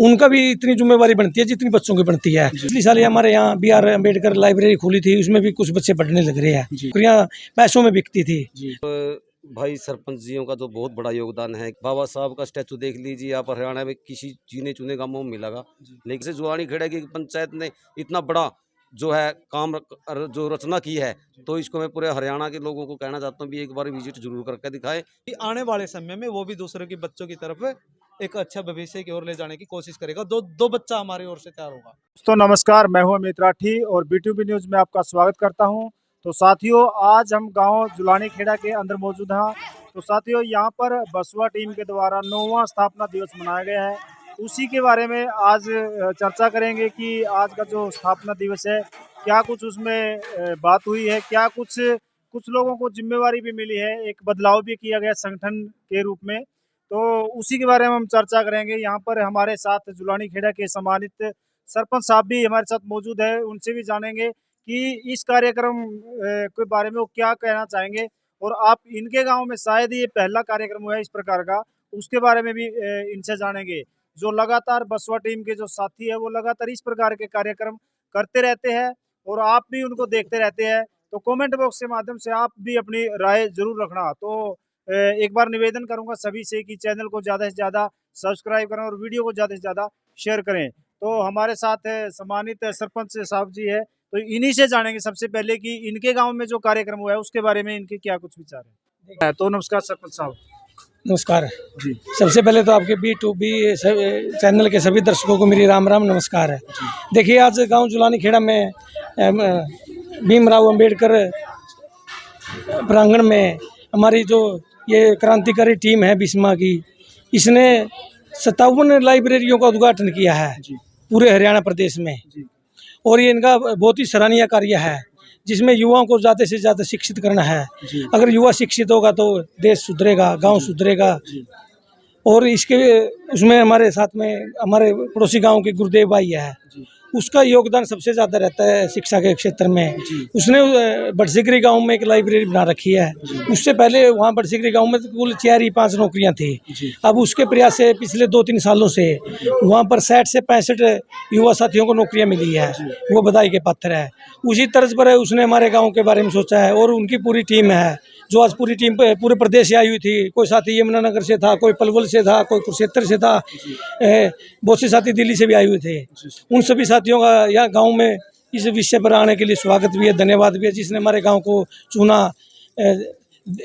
उनका भी इतनी जिम्मेवारी बनती है जितनी बच्चों की बनती है। पिछले साल हमारे यहाँ BR अम्बेडकर लाइब्रेरी खुली थी, उसमें भी कुछ बच्चे पढ़ने लग रहे हैं। नौकरियां पैसों में बिकती थी। भाई सरपंच जियों का तो बहुत बड़ा योगदान है। बाबा साहब का स्टैचू देख लीजिए, आप हरियाणा में किसी चुने चुने गांवों में मिलेगा, लेकिन जुलानी खेड़ा की पंचायत ने इतना बड़ा जो है काम जो रचना की है, तो इसको मैं पूरे हरियाणा के लोगों को कहना चाहता हूँ भी एक बार विजिट जरूर करके दिखाएं। आने वाले समय में वो भी दूसरों के बच्चों की तरफ एक अच्छा भविष्य की ओर ले जाने की कोशिश करेगा। दो बच्चा हमारी ओर से तैयार होगा। तो नमस्कार, मैं हूं अमित राठी और BTV न्यूज में आपका स्वागत करता हूं। तो साथियों, आज हम गांव जुलानी खेड़ा के अंदर मौजूद हैं। तो साथियों, यहां पर बसवा टीम के द्वारा 9वां स्थापना दिवस मनाया गया है। उसी के बारे में आज चर्चा करेंगे कि आज का जो स्थापना दिवस है, क्या कुछ उसमें बात हुई है, क्या कुछ लोगों को जिम्मेवारी भी मिली है, एक बदलाव भी किया गया संगठन के रूप में। तो उसी के बारे में हम चर्चा करेंगे। यहाँ पर हमारे साथ जुलानी खेड़ा के सम्मानित सरपंच साहब भी हमारे साथ मौजूद है, उनसे भी जानेंगे कि इस कार्यक्रम के बारे में वो क्या कहना चाहेंगे। और आप इनके गांव में शायद ये पहला कार्यक्रम हुआ है इस प्रकार का, उसके बारे में भी इनसे जानेंगे। जो लगातार बसवा टीम के जो साथी है वो लगातार इस प्रकार के कार्यक्रम करते रहते हैं और आप भी उनको देखते रहते हैं। तो कमेंट बॉक्स के माध्यम से आप भी अपनी राय जरूर रखना। तो एक बार निवेदन करूंगा सभी से कि चैनल को ज़्यादा से ज़्यादा सब्सक्राइब करें और वीडियो को ज़्यादा से ज़्यादा शेयर करें। तो हमारे साथ सम्मानित सरपंच साहब जी है, तो इन्हीं से जानेंगे सबसे पहले कि इनके गांव में जो कार्यक्रम हुआ है उसके बारे में इनके क्या कुछ विचार है। तो नमस्कार सरपंच साहब। नमस्कार जी। सबसे पहले तो आपके B2B चैनल के सभी दर्शकों को मेरी राम राम नमस्कार है। देखिए, आज गांव जुलानी खेड़ा में भीमराव अंबेडकर प्रांगण में हमारी जो ये क्रांतिकारी टीम है बिस्मा की, इसने 57 लाइब्रेरियों का उद्घाटन किया है पूरे हरियाणा प्रदेश में। और ये इनका बहुत ही सराहनीय कार्य है, जिसमें युवाओं को ज़्यादा से ज़्यादा शिक्षित करना है। अगर युवा शिक्षित होगा तो देश सुधरेगा, गांव सुधरेगा। और इसके उसमें हमारे साथ में हमारे पड़ोसी गांव के गुरुदेव भाई है, उसका योगदान सबसे ज़्यादा रहता है शिक्षा के क्षेत्र में। उसने बड़सिकरी गांव में एक लाइब्रेरी बना रखी है। उससे पहले वहाँ बड़सिकरी गांव में कुल 4 ही 5 नौकरियां थी। अब उसके प्रयास से पिछले 2-3 सालों से वहाँ पर 60 से 65 युवा साथियों को नौकरियां मिली है, वो बधाई के पात्र है। उसी तर्ज पर उसने हमारे गाँव के बारे में सोचा है और उनकी पूरी टीम है, जो आज पूरी टीम पूरे प्रदेश से आई हुई थी। कोई साथी यमुनानगर से था, कोई पलवल से था, कोई कुरुक्षेत्र से था, बहुत से साथी दिल्ली से भी आए हुए थे। उन सभी साथियों का यहाँ गांव में इस विषय पर आने के लिए स्वागत भी है, धन्यवाद भी है, जिसने हमारे गांव को चुना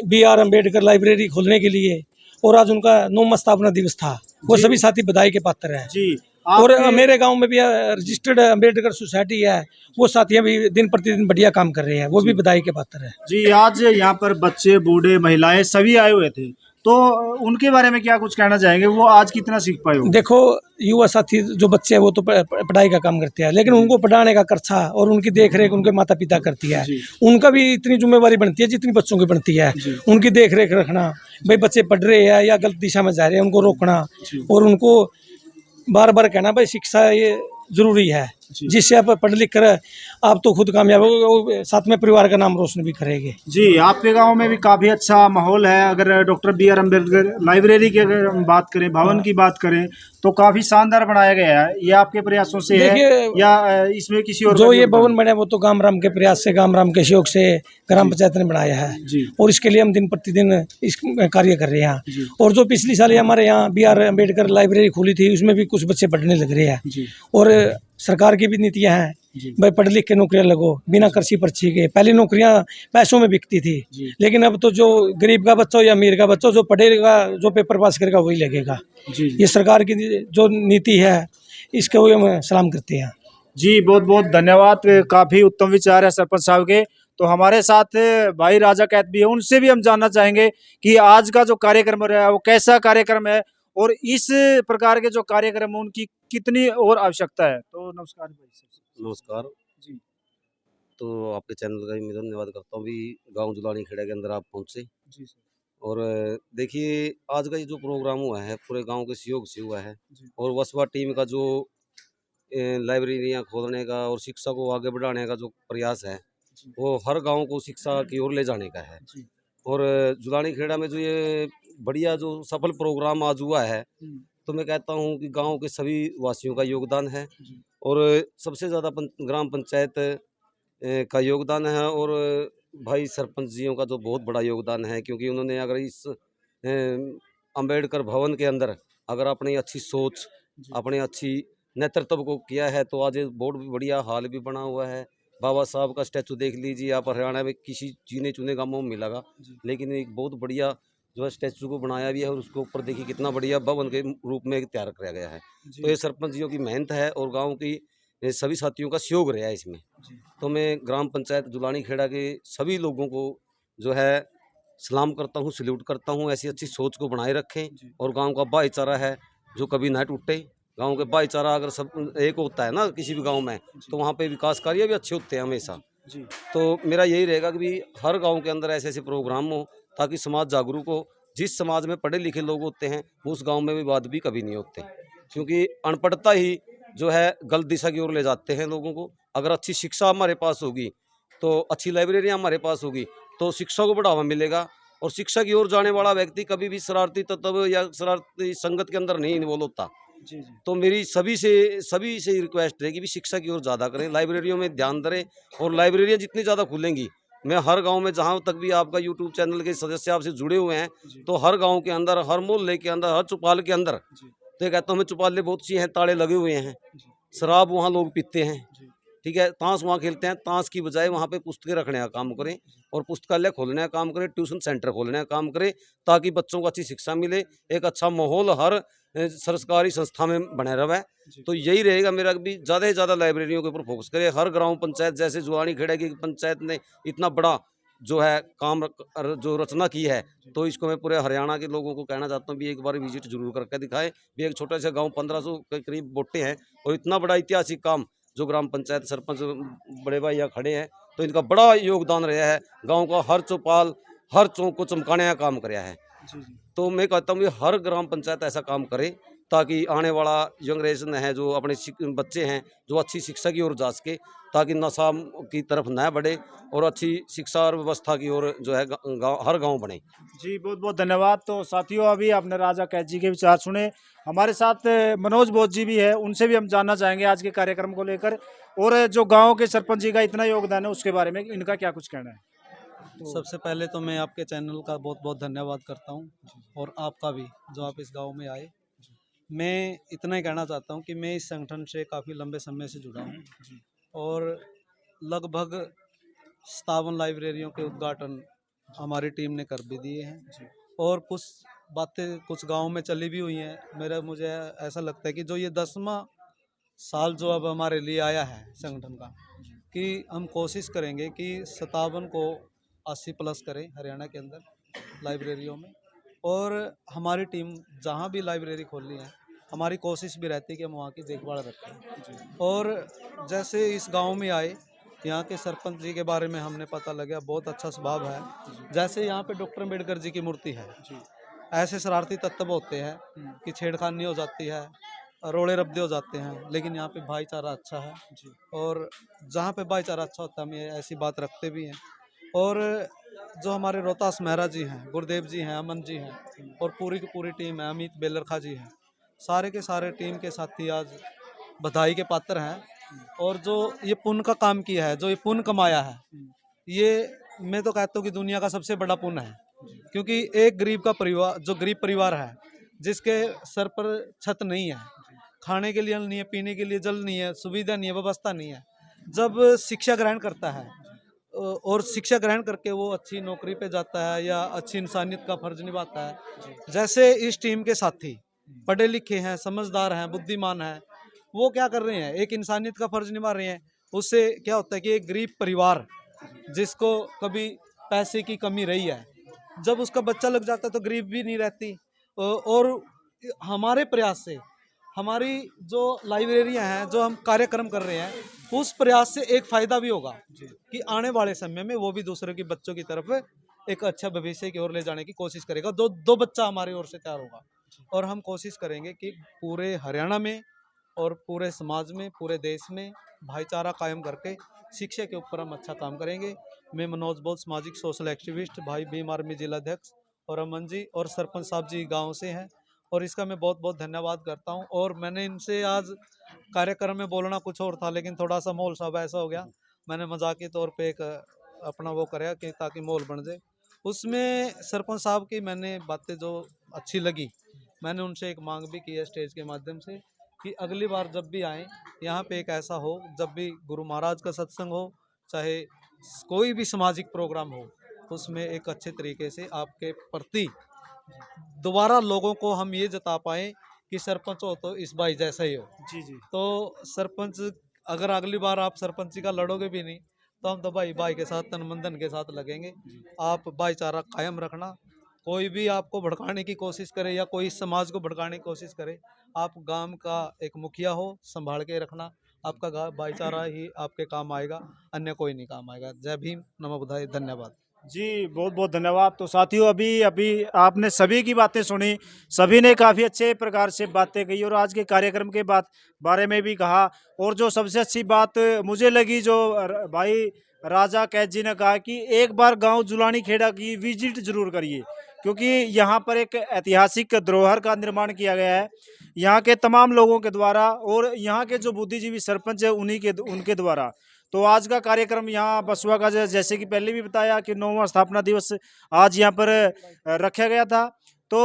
BR अम्बेडकर लाइब्रेरी खोलने के लिए। और आज उनका 9वां स्थापना दिवस था, वो सभी साथी बधाई के पात्र हैं जी। और मेरे गांव में भी रजिस्टर्ड अम्बेडकर सोसाइटी है, वो साथियां भी दिन प्रतिदिन बढ़िया काम कर रहे हैं, वो भी बधाई के पात्र हैं जी। आज यहाँ पर बच्चे, बूढ़े, महिलाएं सभी आए हुए थे, तो उनके बारे में क्या कुछ कहना चाहेंगे? वो आज कितना सीख पाए हो? देखो, युवा साथी जो बच्चे हैं वो तो पढ़ाई का काम करते हैं, लेकिन उनको पढ़ाने का खर्चा और उनकी देखरेख उनके माता पिता करती है। उनका भी इतनी जिम्मेवारी बनती है जितनी बच्चों की बनती है। उनकी देखरेख रखना, भाई बच्चे पढ़ रहे हैं या गलत दिशा में जा रहे हैं उनको रोकना, और उनको बार बार कहना भाई शिक्षा ये जरूरी है, जिससे आप पढ़ लिख कर आप तो खुद कामयाब हो, साथ में परिवार का नाम रोशन भी करेंगे जी। आपके गांव में भी काफ़ी अच्छा माहौल है। अगर डॉक्टर BR अम्बेडकर लाइब्रेरी की अगर हम बात करें, भवन की बात करें, तो काफ़ी शानदार बनाया गया है। ये आपके प्रयासों से है या इसमें किसी और? जो ये भवन बने वो तो गाम राम के प्रयास से, गाम राम के सहयोग से ग्राम पंचायत ने बनाया है, और इसके लिए हम दिन प्रतिदिन इस कार्य कर रहे हैं। और जो पिछली साल हमारे यहाँ BR अम्बेडकर लाइब्रेरी खुली थी, उसमें भी कुछ बच्चे पढ़ने लग रहे हैं। और सरकार की भी नीतियां हैं, भाई पढ़ लिख के नौकरियां लगो, बिना कृषि पर्ची के। पहले नौकरियां पैसों में बिकती थी, लेकिन अब तो जो गरीब का बच्चा हो या अमीर का बच्चा, जो पढ़ेगा, जो पेपर पास करेगा वही लगेगा। ये सरकार की जो नीति है, इसको हम सलाम करते हैं जी। बहुत बहुत धन्यवाद, काफ़ी उत्तम विचार है सरपंच साहब के। तो हमारे साथ भाई राजा कैद भी है, उनसे भी हम जानना चाहेंगे कि आज का जो कार्यक्रम रहा है वो कैसा कार्यक्रम है और इस प्रकार के जो कार्यक्रम है उनकी कितनी और आवश्यकता है। तो नमस्कार भाई। नमस्कार जी। तो आपके चैनल का भी मैं धन्यवाद करता हूँ भी गांव जुलानी खेड़ा के अंदर आप पहुँचे जी सर। और देखिए, आज का ये जो प्रोग्राम हुआ है पूरे गांव के सहयोग से हुआ है। और बसवा टीम का जो लाइब्रेरियाँ खोलने का और शिक्षा को आगे बढ़ाने का जो प्रयास है, वो हर गांव को शिक्षा की ओर ले जाने का है। और जुलानी खेड़ा में जो ये बढ़िया जो सफल प्रोग्राम आज हुआ है, तो मैं कहता हूँ कि गांव के सभी वासियों का योगदान है और सबसे ज़्यादा ग्राम पंचायत का योगदान है और भाई सरपंच जियों का तो बहुत बड़ा योगदान है, क्योंकि उन्होंने अगर इस अंबेडकर भवन के अंदर अगर अपनी अच्छी सोच, अपनी अच्छी नेतृत्व को किया है तो आज बहुत बढ़िया हाल भी बना हुआ है। बाबा साहब का स्टैचू देख लीजिए आप, हरियाणा में किसी चीने चुने गाँवों में मिलेगा, लेकिन एक बहुत बढ़िया जो है स्टैचू को बनाया भी है और उसके ऊपर देखिए कितना बढ़िया भवन के रूप में तैयार किया गया है। तो ये सरपंच जियों की मेहनत है और गाँव की सभी साथियों का सहयोग रहा है इसमें। तो मैं ग्राम पंचायत जुलानी खेड़ा के सभी लोगों को जो है सलाम करता हूँ, सल्यूट करता हूँ। ऐसी अच्छी सोच को बनाए रखें और गांव का भाईचारा है जो कभी ना टूटे। गांव के भाईचारा अगर सब एक होता है ना किसी भी गांव में, तो वहाँ पे विकास कार्य भी अच्छे होते हैं हमेशा। तो मेरा यही रहेगा कि भी हर गांव के अंदर ऐसे ऐसे प्रोग्राम हो ताकि समाज जागरूक हो। जिस समाज में पढ़े लिखे लोग होते हैं उस गाँव में विवाद भी कभी नहीं होते, क्योंकि अनपढ़ता ही जो है गलत दिशा की ओर ले जाते हैं लोगों को। अगर अच्छी शिक्षा हमारे पास होगी, तो अच्छी लाइब्रेरियाँ हमारे पास होगी, तो शिक्षा को बढ़ावा मिलेगा और शिक्षा की ओर जाने वाला व्यक्ति कभी भी शरारती तत्व या शरारती संगत के अंदर नहीं इन्वॉल्व होता। तो मेरी सभी से रिक्वेस्ट रहेगी भी शिक्षा की ओर ज़्यादा करें, लाइब्रेरियों में ध्यान दें और लाइब्रेरियाँ जितनी ज़्यादा खुलेंगी, मैं हर गांव में जहां तक भी आपका यूट्यूब चैनल के सदस्य आपसे जुड़े हुए हैं, तो हर गांव के अंदर, हर मोहल्ले के अंदर, हर चौपाल के अंदर, तो ये कहता हूँ मैं चौपाले बहुत सी हैं, ताले लगे हुए हैं, शराब वहाँ लोग पीते हैं, ठीक है, ताश वहाँ खेलते हैं। ताश की बजाय वहाँ पे पुस्तकें रखने का काम करें और पुस्तकालय खोलने का काम करें, ट्यूशन सेंटर खोलने का काम करें, ताकि बच्चों को अच्छी शिक्षा मिले, एक अच्छा माहौल हर सरकारी संस्था में बने रहे। तो यही रहेगा मेरा भी ज़्यादा से ज़्यादा लाइब्रेरियों के ऊपर फोकस करें। हर ग्राम पंचायत जैसे जुआनी खेड़ा की पंचायत ने इतना बड़ा जो है काम जो रचना की है, तो इसको मैं पूरे हरियाणा के लोगों को कहना चाहता हूँ भी एक बार विजिट जरूर करके दिखाएं। भी एक छोटा सा गाँव 1500 के करीब वोटे हैं और इतना बड़ा ऐतिहासिक काम जो ग्राम पंचायत सरपंच बड़े भाई यहाँ खड़े हैं, तो इनका बड़ा योगदान रहा है। गांव का हर चौपाल, हर चौक को चमकाने का काम कराया है। तो मैं कहता हूँ कि हर ग्राम पंचायत ऐसा काम करे ताकि आने वाला जनरेशन है जो अपने बच्चे हैं जो अच्छी शिक्षा की ओर जा सके, ताकि नशा की तरफ न बढ़े और अच्छी शिक्षा और व्यवस्था की ओर जो है हर गाँव बने। जी बहुत बहुत धन्यवाद। तो साथियों अभी आपने राजा कैच जी के विचार सुने। हमारे साथ मनोज बोध जी भी है, उनसे भी हम जानना चाहेंगे आज के कार्यक्रम को लेकर और जो गांव के सरपंच जी का इतना योगदान है उसके बारे में इनका क्या कुछ कहना है। सबसे पहले तो मैं आपके चैनल का बहुत बहुत धन्यवाद करता हूँ और आपका भी जो आप इस गांव में आए। मैं इतना ही कहना चाहता हूँ कि मैं इस संगठन से काफ़ी लंबे समय से जुड़ा हूँ और लगभग 57 लाइब्रेरियों के उद्घाटन हमारी टीम ने कर भी दिए हैं और कुछ बातें कुछ गांव में चली भी हुई हैं। मुझे ऐसा लगता है कि जो ये 10वां साल जो अब हमारे लिए आया है संगठन का, कि हम कोशिश करेंगे कि 57 को 80+ करें हरियाणा के अंदर लाइब्रेरियों में। और हमारी टीम जहाँ भी लाइब्रेरी खोलनी है, हमारी कोशिश भी रहती है कि हम वहाँ की देखभाल रखें। और जैसे इस गांव में आए, यहाँ के सरपंच जी के बारे में हमने पता लगा, बहुत अच्छा स्वभाव है। जैसे यहाँ पे डॉक्टर अम्बेडकर जी की मूर्ति है, ऐसे शरारती तत्व होते हैं कि छेड़खानी हो जाती है, रोड़े रब्दे हो जाते हैं, लेकिन यहाँ पे भाईचारा अच्छा है और जहाँ पे भाईचारा अच्छा होता है हम ये ऐसी बात रखते भी हैं। और जो हमारे रोहतास मेहरा जी हैं, गुरुदेव जी हैं, अमन जी हैं और पूरी की पूरी टीम है, अमित बेलरखा जी हैं, सारे के सारे टीम के साथी आज बधाई के पात्र हैं। और जो ये पुण्य का काम किया है, जो ये पुण्य कमाया है, ये मैं तो कहता हूँ कि दुनिया का सबसे बड़ा पुण्य है। क्योंकि एक गरीब का परिवार, जो गरीब परिवार है, जिसके सर पर छत नहीं है, खाने के लिए नहीं है, पीने के लिए जल नहीं है, सुविधा नहीं है, व्यवस्था नहीं है, जब शिक्षा ग्रहण करता है और शिक्षा ग्रहण करके वो अच्छी नौकरी पे जाता है या अच्छी इंसानियत का फर्ज निभाता है। जैसे इस टीम के साथी पढ़े लिखे हैं, समझदार हैं, बुद्धिमान हैं, वो क्या कर रहे हैं, एक इंसानियत का फर्ज निभा रहे हैं। उससे क्या होता है कि एक गरीब परिवार जिसको कभी पैसे की कमी रही है, जब उसका बच्चा लग जाता है तो गरीब भी नहीं रहती। और हमारे प्रयास से हमारी जो लाइब्रेरियां हैं, जो हम कार्यक्रम कर रहे हैं, उस प्रयास से एक फ़ायदा भी होगा कि आने वाले समय में वो भी दूसरे के बच्चों की तरफ एक अच्छा भविष्य की ओर ले जाने की कोशिश करेगा। दो बच्चा हमारी ओर से तैयार होगा और हम कोशिश करेंगे कि पूरे हरियाणा में और पूरे समाज में, पूरे देश में भाईचारा कायम करके शिक्षा के ऊपर हम अच्छा काम करेंगे। मैं मनोज बोध, सामाजिक सोशल एक्टिविस्ट, भाई भीम आर्मी जिला अध्यक्ष, और अमन जी और सरपंच साहब जी गाँव से हैं और इसका मैं बहुत बहुत धन्यवाद करता हूँ। और मैंने इनसे आज कार्यक्रम में बोलना कुछ और था, लेकिन थोड़ा सा माहौल सब ऐसा हो गया, मैंने मजाकी तौर पे एक अपना वो कराया कि ताकि माहौल बन जाए। उसमें सरपंच साहब की मैंने बातें जो अच्छी लगी, मैंने उनसे एक मांग भी की है स्टेज के माध्यम से कि अगली बार जब भी आएँ यहाँ पे एक ऐसा हो, जब भी गुरु महाराज का सत्संग हो, चाहे कोई भी सामाजिक प्रोग्राम हो, उसमें एक अच्छे तरीके से आपके प्रति दोबारा लोगों को हम ये जता पाएँ कि सरपंच हो तो इस भाई जैसा ही हो। जी जी तो सरपंच, अगर अगली बार आप सरपंची का लड़ोगे भी नहीं, तो हम तो भाई भाई के साथ तन मन धन के साथ लगेंगे। आप भाईचारा कायम रखना। कोई भी आपको भड़काने की कोशिश करे या कोई समाज को भड़काने की कोशिश करे, आप गांव का एक मुखिया हो, संभाल के रखना। आपका भाईचारा ही आपके काम आएगा, अन्य कोई नहीं काम आएगा। जय भीम, नमो बुद्धाय, धन्यवाद। जी, बहुत बहुत धन्यवाद। तो साथियों, अभी अभी आपने सभी की बातें सुनी, सभी ने काफ़ी अच्छे प्रकार से बातें कही और आज के कार्यक्रम के बारे में भी कहा। और जो सबसे अच्छी बात मुझे लगी, जो भाई राजा कैद जी ने कहा कि एक बार गांव जुलानी खेड़ा की विजिट जरूर करिए, क्योंकि यहाँ पर एक ऐतिहासिक धरोहर का निर्माण किया गया है यहाँ के तमाम लोगों के द्वारा, और यहाँ के जो बुद्धिजीवी सरपंच है उनके द्वारा। तो आज का कार्यक्रम यहाँ बसवा का, जैसे कि पहले भी बताया कि 9वां स्थापना दिवस आज यहाँ पर रखा गया था। तो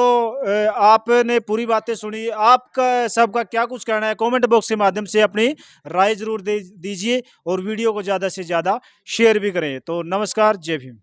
आपने पूरी बातें सुनी, आपका सबका क्या कुछ कहना है कमेंट बॉक्स के माध्यम से अपनी राय जरूर दीजिए और वीडियो को ज़्यादा से ज़्यादा शेयर भी करें। तो नमस्कार, जय भीम।